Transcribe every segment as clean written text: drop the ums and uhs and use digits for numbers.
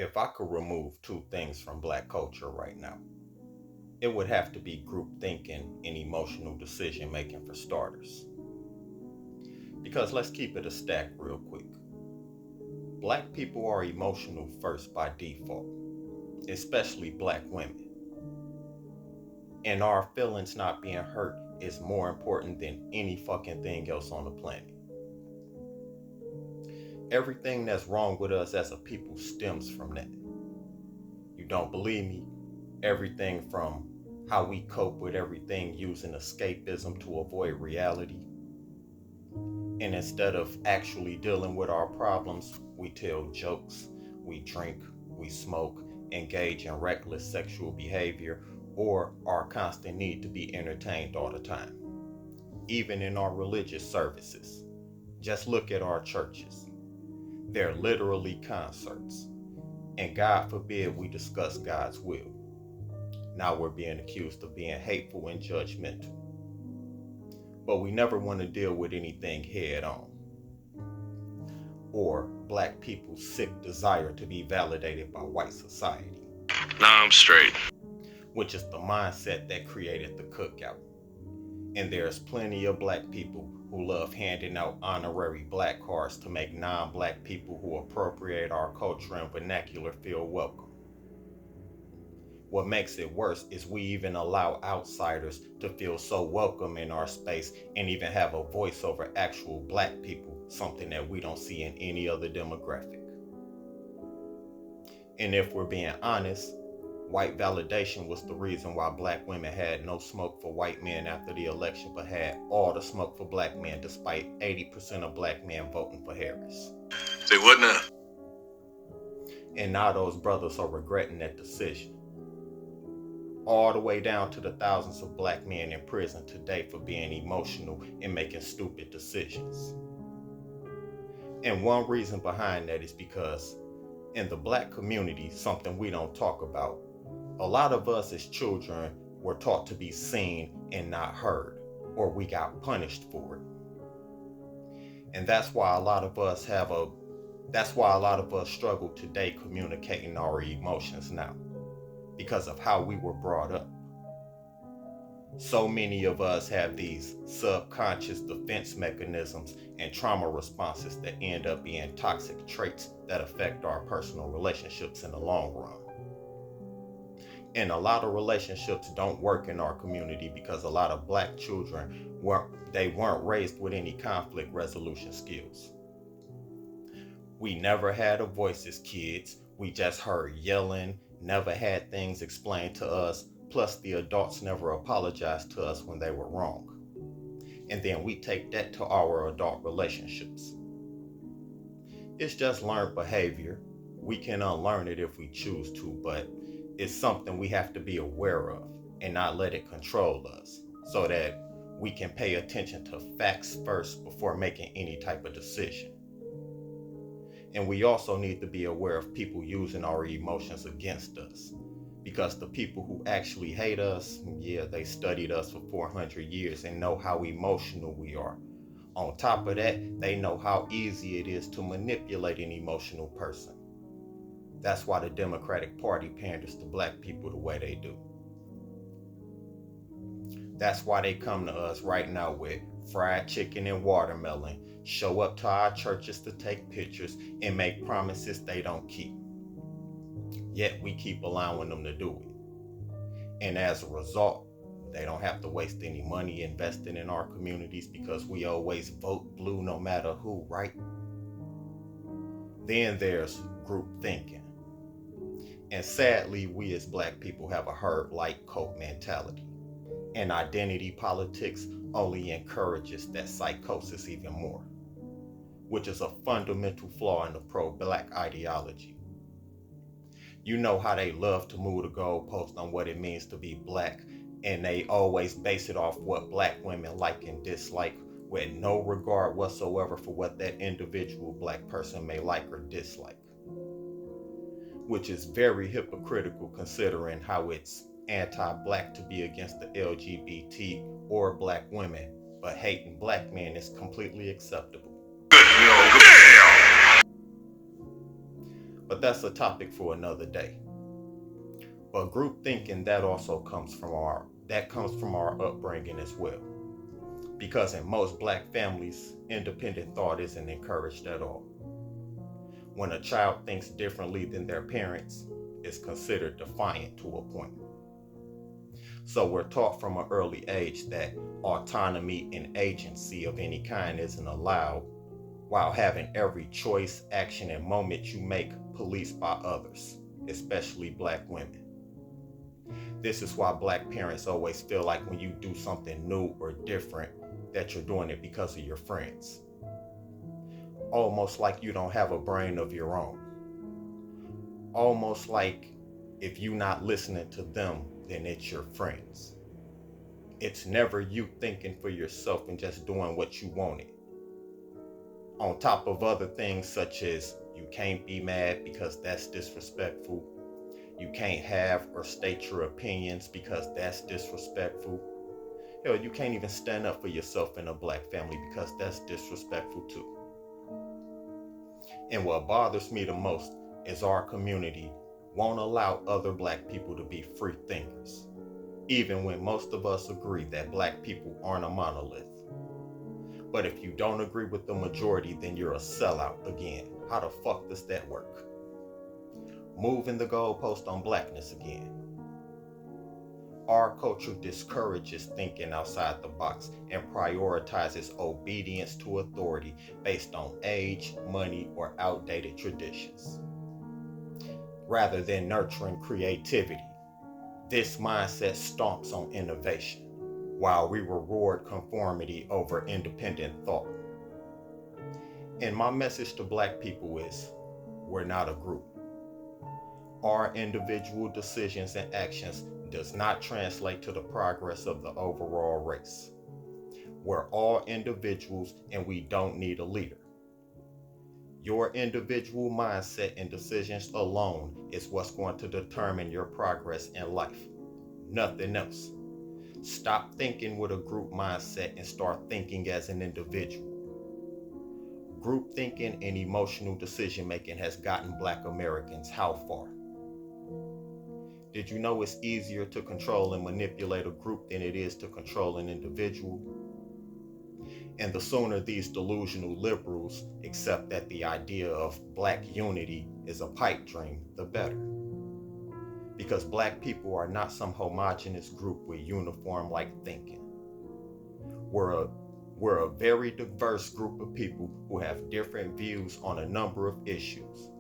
If I could remove two things from black culture right now, it would have to be group thinking and emotional decision making for starters. Because let's keep it a stack real quick. Black people are emotional first by default, especially black women. And our feelings not being hurt is more important than any fucking thing else on the planet. Everything that's wrong with us as a people stems from that. You don't believe me? Everything from how we cope with everything using escapism to avoid reality. And instead of actually dealing with our problems, we tell jokes, we drink, we smoke, engage in reckless sexual behavior, or our constant need to be entertained all the time. Even in our religious services. Just look at our churches. They're literally concerts. And God forbid we discuss God's will. Now we're being accused of being hateful and judgmental. But we never want to deal with anything head on. Or black people's sick desire to be validated by white society. Nah, I'm straight. Which is the mindset that created the cookout. And there's plenty of black people who love handing out honorary black cards to make non-black people who appropriate our culture and vernacular feel welcome. What makes it worse is we even allow outsiders to feel so welcome in our space and even have a voice over actual black people, something that we don't see in any other demographic. And if we're being honest, white validation was the reason why black women had no smoke for white men after the election, but had all the smoke for black men, despite 80% of black men voting for Harris. They wouldn't have. And now those brothers are regretting that decision. All the way down to the thousands of black men in prison today for being emotional and making stupid decisions. And one reason behind that is because in the black community, something we don't talk about, a lot of us as children were taught to be seen and not heard, or we got punished for it. And that's why a lot of us struggle today communicating our emotions now, because of how we were brought up. So many of us have these subconscious defense mechanisms and trauma responses that end up being toxic traits that affect our personal relationships in the long run. And a lot of relationships don't work in our community because a lot of black children weren't raised with any conflict resolution skills. We never had a voice as kids. We just heard yelling, never had things explained to us, plus the adults never apologized to us when they were wrong. And then we take that to our adult relationships. It's just learned behavior. We can unlearn it if we choose to, but it's something we have to be aware of and not let it control us, so that we can pay attention to facts first before making any type of decision. And we also need to be aware of people using our emotions against us. Because the people who actually hate us, yeah, they studied us for 400 years and know how emotional we are. On top of that, they know how easy it is to manipulate an emotional person. That's why the Democratic Party panders to black people the way they do. That's why they come to us right now with fried chicken and watermelon, show up to our churches to take pictures, and make promises they don't keep. Yet we keep allowing them to do it. And as a result, they don't have to waste any money investing in our communities because we always vote blue no matter who, right? Then there's group thinking. And sadly, we as black people have a herd-like cult mentality. And identity politics only encourages that psychosis even more, which is a fundamental flaw in the pro-black ideology. You know how they love to move the goalpost on what it means to be black, and they always base it off what black women like and dislike, with no regard whatsoever for what that individual black person may like or dislike. Which is very hypocritical considering how it's anti-black to be against the LGBT or black women, but hating black men is completely acceptable. But that's a topic for another day. But group thinking, that also comes from our upbringing as well. Because in most black families, independent thought isn't encouraged at all. When a child thinks differently than their parents, it's considered defiant to a point. So we're taught from an early age that autonomy and agency of any kind isn't allowed, while having every choice, action, and moment you make policed by others, especially black women. This is why black parents always feel like when you do something new or different, that you're doing it because of your friends. Almost like you don't have a brain of your own. Almost like if you're not listening to them, then it's your friends. It's never you thinking for yourself and just doing what you wanted. On top of other things such as you can't be mad because that's disrespectful. You can't have or state your opinions because that's disrespectful. Hell, you can't even stand up for yourself in a black family because that's disrespectful too. And what bothers me the most is our community won't allow other black people to be free thinkers, even when most of us agree that black people aren't a monolith. But if you don't agree with the majority, then you're a sellout again. How the fuck does that work? Moving the goalpost on blackness again. Our culture discourages thinking outside the box and prioritizes obedience to authority based on age, money, or outdated traditions. Rather than nurturing creativity, this mindset stomps on innovation, while we reward conformity over independent thought. And my message to black people is, we're not a group. Our individual decisions and actions does not translate to the progress of the overall race. We're all individuals and we don't need a leader. Your individual mindset and decisions alone is what's going to determine your progress in life. Nothing else. Stop thinking with a group mindset and start thinking as an individual. Group thinking and emotional decision making has gotten black Americans how far? Did you know it's easier to control and manipulate a group than it is to control an individual? And the sooner these delusional liberals accept that the idea of black unity is a pipe dream, the better. Because black people are not some homogenous group with uniform-like thinking. We're a very diverse group of people who have different views on a number of issues.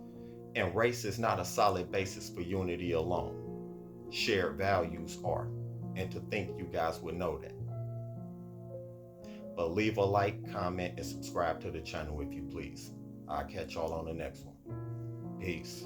And race is not a solid basis for unity alone. Shared values are, and to think you guys would know that. But leave a like, comment, and subscribe to the channel if you please. I'll catch y'all on the next one. Peace.